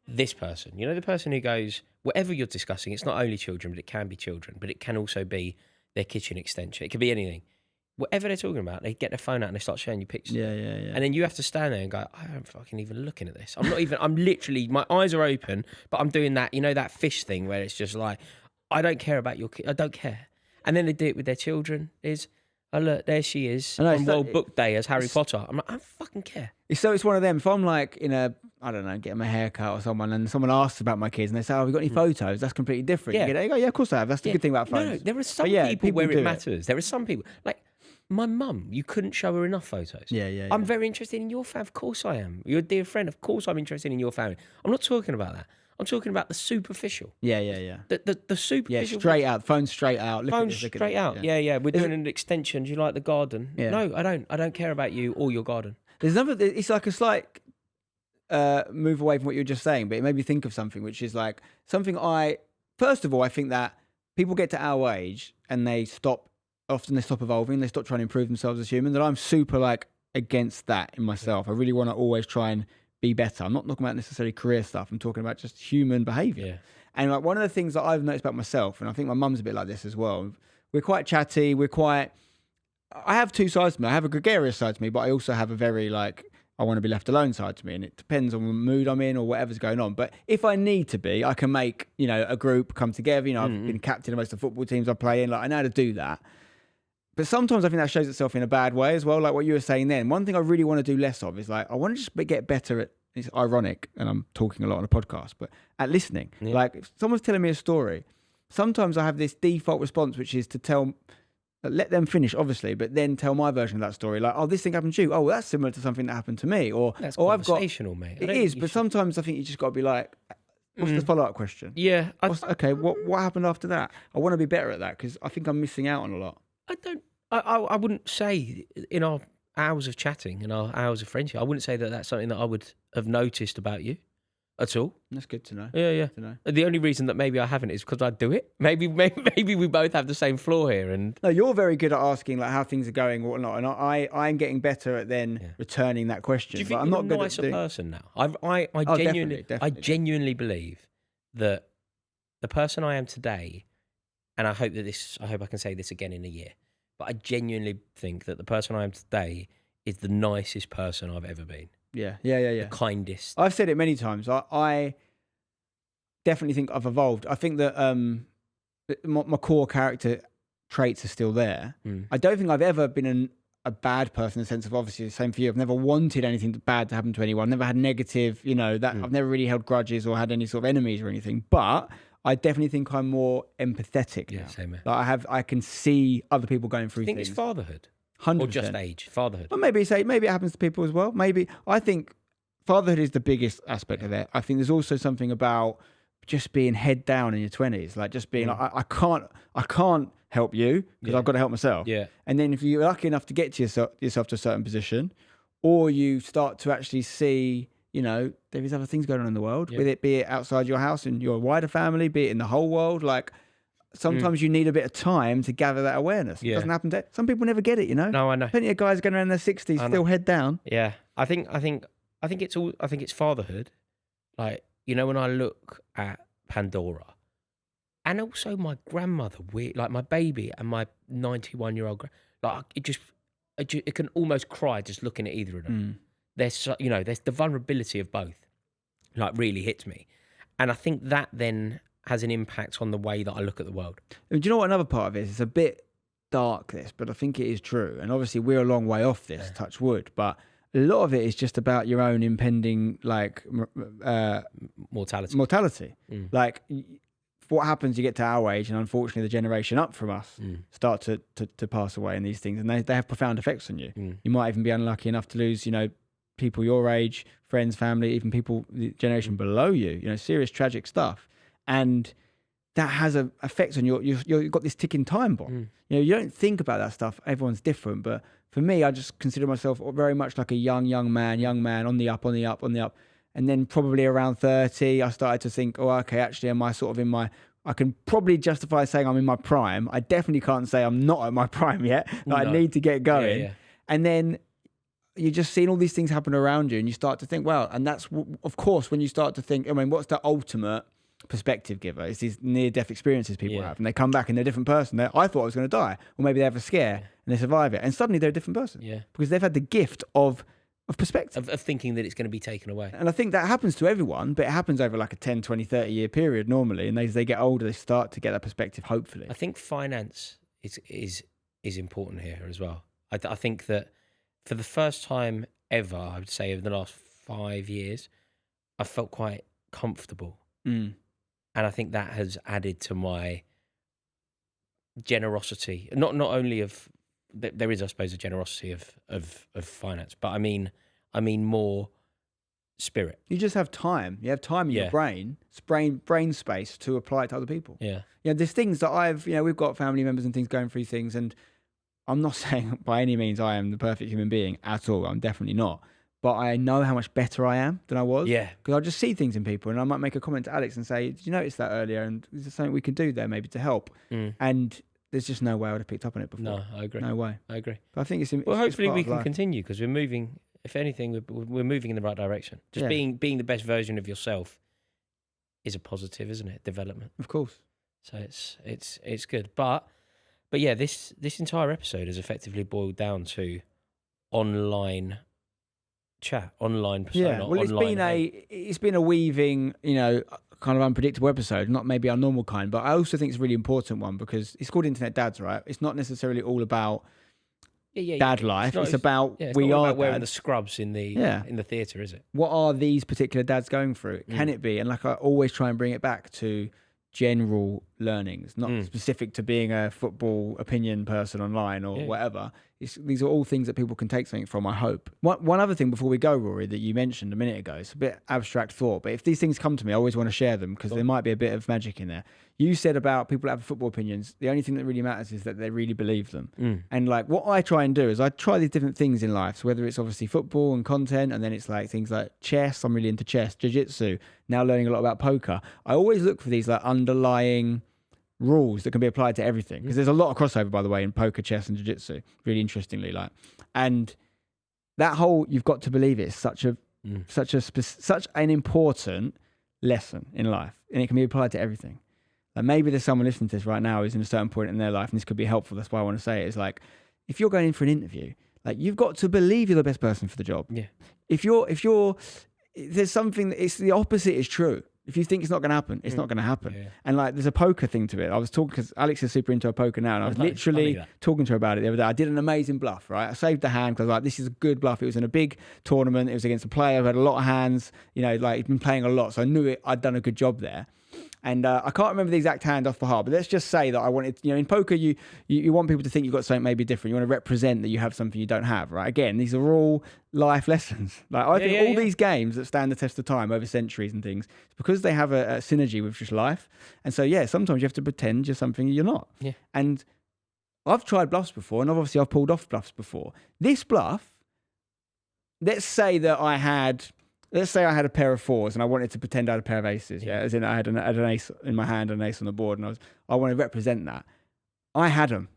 This person. You know, the person who goes, whatever you're discussing, it's not only children, but it can be children, but it can also be their kitchen extension. It could be anything. Whatever they're talking about, they get their phone out and they start showing you pictures. Yeah. And then you have to stand there and go, I am fucking even looking at this. I'm literally, my eyes are open, but I'm doing that, you know, that fish thing where it's just like, I don't care about your kid. I don't care. And then they do it with their children. Oh, look, there she is on World Book Day as Harry Potter. I'm like, I don't fucking care. So it's one of them. If I'm like I don't know, getting my hair cut or someone, and someone asks about my kids and they say, have you got any photos? That's completely different. Yeah. You go, yeah, of course I have. That's the good thing about phones. No, there are some people where it matters. There are some people, like my mum, you couldn't show her enough photos. Yeah. I'm very interested in your family. Of course I am. You're a dear friend. Of course I'm interested in your family. I'm not talking about that. I'm talking about the superficial. Yeah. The superficial. Yeah, straight out. Phone straight out. Phone straight out. Yeah. We're doing an extension. Do you like the garden? Yeah. No, I don't. I don't care about you or your garden. There's another. It's like a slight move away from what you were just saying, but it made me think of something, which is like something first of all, I think that people get to our age and they stop evolving, they stop trying to improve themselves as humans, and I'm super like against that in myself. I really want to always try and be better. I'm not talking about necessarily career stuff. I'm talking about just human behavior. Yeah. And like one of the things that I've noticed about myself, and I think my mum's a bit like this as well, we're quite chatty, I have two sides to me. I have a gregarious side to me, but I also have a very like, I want to be left alone side to me, and it depends on the mood I'm in or whatever's going on. But if I need to be, I can make, a group come together. I've been captain of most of the football teams I play in. Like I know how to do that. But sometimes I think that shows itself in a bad way as well. Like what you were saying then. One thing I really want to do less of is like, I want to just get better at, it's ironic, and I'm talking a lot on a podcast, but at listening. Yeah. Like if someone's telling me a story, sometimes I have this default response, which is to let them finish, obviously, but then tell my version of that story. Like, oh, this thing happened to you. Oh, well, that's similar to something that happened to me. Or that's I've got. Conversational, mate. It is, but sometimes I think you just got to be like, What's the follow-up question? Yeah. Okay, what happened after that? I want to be better at that because I think I'm missing out on a lot. I wouldn't say in our hours of chatting and our hours of friendship, I wouldn't say that that's something that I would have noticed about you at all. That's good to know. Yeah. To know. The only reason that maybe I haven't is because I do it. Maybe we both have the same flaw here. And no, you're very good at asking like how things are going or whatnot, and I'm getting better at then returning that question. Do you think I'm you're not a nicer person now? I definitely. genuinely believe that the person I am today, and I hope I can say this again in a year, but I genuinely think that the person I am today is the nicest person I've ever been. Yeah. The kindest. I've said it many times. I definitely think I've evolved. I think that my core character traits are still there. I don't think I've ever been a bad person in the sense of, obviously the same for you. I've never wanted anything bad to happen to anyone. Never had negative, I've never really held grudges or had any sort of enemies or anything. But I definitely think I'm more empathetic now. Same here. Like I can see other people going through things. It's fatherhood? 100%. Or just age? Fatherhood. Well, maybe it happens to people as well. Maybe I think fatherhood is the biggest aspect of it. I think there's also something about just being head down in your 20s, like just being like, I can't help you because I've got to help myself. Yeah. And then if you're lucky enough to get to yourself to a certain position, or you start to actually see, there is other things going on in the world, be it outside your house and your wider family, be it in the whole world, like. Sometimes you need a bit of time to gather that awareness. It doesn't happen to some people. Never get it, No, I know. Plenty of guys going around their 60s still head down. Yeah, I think it's fatherhood. Like, when I look at Pandora, and also my grandmother, like my baby and my 91-year-old, like it can almost cry just looking at either of them. There's there's the vulnerability of both, like really hits me, and I think that then has an impact on the way that I look at the world. Do you know what another part of it is? It's a bit dark, this, but I think it is true. And obviously we're a long way off this, touch wood, but a lot of it is just about your own impending, like, mortality. Like, what happens, you get to our age, and unfortunately the generation up from us start to pass away in these things, and they have profound effects on you. You might even be unlucky enough to lose, people your age, friends, family, even people the generation below you, serious tragic stuff. And that has an effect on you've got this ticking time bomb. You don't think about that stuff. Everyone's different. But for me, I just consider myself very much like a young man on the up. And then probably around 30, I started to think, okay, actually, am I sort of I can probably justify saying I'm in my prime. I definitely can't say I'm not at my prime yet. Like, I need to get going. Yeah. And then you're just seeing all these things happen around you, and you start to think, well, and that's, of course, when you start to think, what's the ultimate perspective giver? It's these near-death experiences people have, and they come back and they're a different person. I thought I was going to die, or maybe they have a scare and they survive it, and suddenly they're a different person. Because they've had the gift of perspective, of thinking that it's going to be taken away. And I think that happens to everyone, but it happens over like a 10, 20, 30 year period normally, and as they get older, they start to get that perspective, hopefully. I think finance is important here as well. I think that for the first time ever, I would say over the last 5 years, I felt quite comfortable. And I think that has added to my generosity. Not only of there is, I suppose, a generosity of finance, but I mean more spirit. You just have time. You have time in your brain space to apply it to other people. Yeah. There's things that we've got family members and things going through things, and I'm not saying by any means I am the perfect human being at all. I'm definitely not. But I know how much better I am than I was. Yeah. Because I just see things in people, and I might make a comment to Alex and say, did you notice that earlier? And is there something we can do there maybe to help? And there's just no way I would have picked up on it before. No, I agree. No way. I agree. But I think it's well, hopefully it's we can continue, because we're moving, if anything, we're moving in the right direction. Just being the best version of yourself is a positive, isn't it? Development. Of course. So it's good. But yeah, this entire episode has effectively boiled down to online chat, online persona. Yeah, well, it's been a weaving, kind of unpredictable episode, not maybe our normal kind, but I also think it's a really important one because it's called Internet Dads, right? It's not necessarily all about dad life. It's about we are wearing the scrubs in the theatre, is it? What are these particular dads going through? Can it be? And like I always try and bring it back to general learnings, not specific to being a football opinion person online or whatever. These are all things that people can take something from, I hope. One other thing before we go, Rory, that you mentioned a minute ago, it's a bit abstract thought, but if these things come to me, I always want to share them because there might be a bit of magic in there. You said about people that have football opinions, the only thing that really matters is that they really believe them. And like what I try and do is I try these different things in life. So whether it's obviously football and content, and then it's like things like chess, I'm really into chess, jiu-jitsu, now learning a lot about poker. I always look for these like underlying rules that can be applied to everything, because there's a lot of crossover, by the way, in poker, chess and jiu-jitsu, really interestingly, like, and that whole you've got to believe it is such an important lesson in life, and it can be applied to everything. Like maybe there's someone listening to this right now who's in a certain point in their life, and this could be helpful. That's why I want to say it, is like, if you're going in for an interview, like you've got to believe you're the best person for the job. If there's something that it's the opposite is true. If you think it's not going to happen, it's not going to happen. And like, there's a poker thing to it. I was talking, because Alex is super into a poker now, and I was literally talking to her about it the other day. I did an amazing bluff, right? I saved the hand because I was like, this is a good bluff. It was in a big tournament. It was against a player who had a lot of hands, you know, like he'd been playing a lot. So I knew I'd done a good job there. And I can't remember the exact hand off the heart, but let's just say that I wanted, you know, in poker, you want people to think you've got something maybe different. You want to represent that you have something you don't have, right? Again, these are all life lessons. Like I think all these games that stand the test of time over centuries and things, it's because they have a synergy with just life. And so, sometimes you have to pretend you're something you're not. And I've tried bluffs before, and obviously I've pulled off bluffs before. This bluff, let's say I had a pair of fours and I wanted to pretend I had a pair of aces. As in I had an ace in my hand and an ace on the board, and I want to represent that. I had them.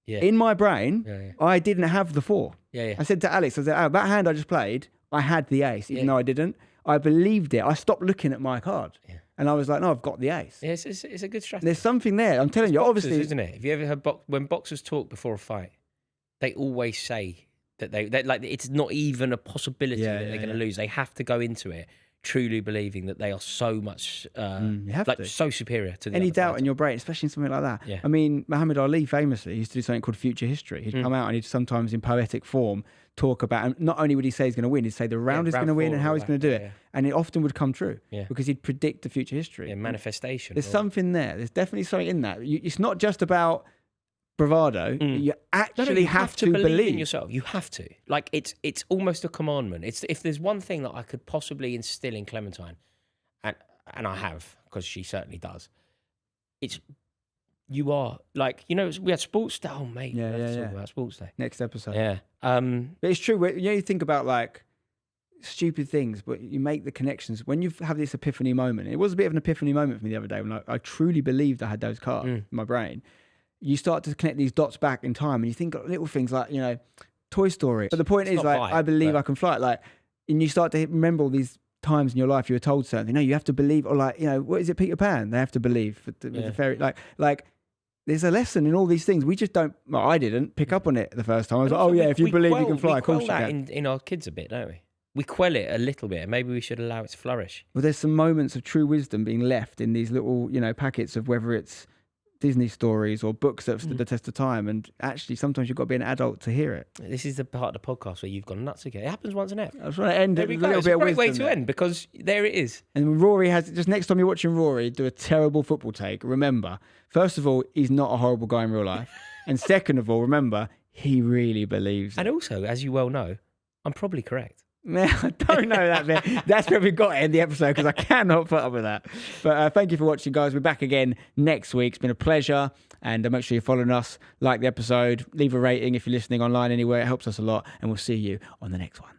In my brain, I didn't have the four. I said to Alex, that hand I just played, I had the ace, even though I didn't. I believed it. I stopped looking at my card. And I was like, no, I've got the ace. It's a good strategy. There's something there. I'm telling you, boxers, obviously. Isn't it? Have you ever heard when boxers talk before a fight, they always say that they like it's not even a possibility that they're going to lose. They have to go into it truly believing that they are so much so superior to the any other doubt fighter. in your brain, especially in something like that. I mean, Muhammad Ali famously used to do something called future history. He'd come out and he'd sometimes in poetic form talk about, and not only would he say he's going to win, he'd say the round is going to win and how he's going to do it. And it often would come true because he'd predict the future history. Manifestation. There's something there. There's definitely something in that. It's not just about bravado. You actually have to believe in yourself. You have to. Like it's almost a commandment. It's if there's one thing that I could possibly instill in Clementine, and I have, because she certainly does. It's you are like, you know, we had sports day. Oh mate, let's talk about sports day next episode. But it's true. You think about like stupid things, but you make the connections when you have this epiphany moment. It was a bit of an epiphany moment for me the other day when I truly believed I had those cards in my brain. You start to connect these dots back in time, and you think of little things like, you know, Toy Story. But the point is, like, I believe I can fly. Like, and you start to remember all these times in your life you were told something. No, you have to believe, or like, you know, what is it, Peter Pan? They have to believe with the fairy. Like, there's a lesson in all these things. We just don't. Well, I didn't pick up on it the first time. I was like, if you believe you can fly, of course you can. In our kids a bit, don't we? We quell it a little bit. Maybe we should allow it to flourish. Well, there's some moments of true wisdom being left in these little, you know, packets of whether it's Disney stories or books that have stood the test of time, and actually sometimes you've got to be an adult to hear it. This is the part of the podcast where you've gone nuts again. It happens once an ep. I was trying to end it with a little it's bit a of great wisdom way to end, because there it is. And Rory has, just next time you're watching Rory do a terrible football take, remember, first of all, he's not a horrible guy in real life, and second of all, remember, he really believes it. And also, as you well know, I'm probably correct. Man, I don't know that bit. That's where we've got to end the episode, because I cannot put up with that. But thank you for watching, guys. We're back again next week. It's been a pleasure. And make sure you're following us, like the episode, leave a rating if you're listening online anywhere. It helps us a lot. And we'll see you on the next one.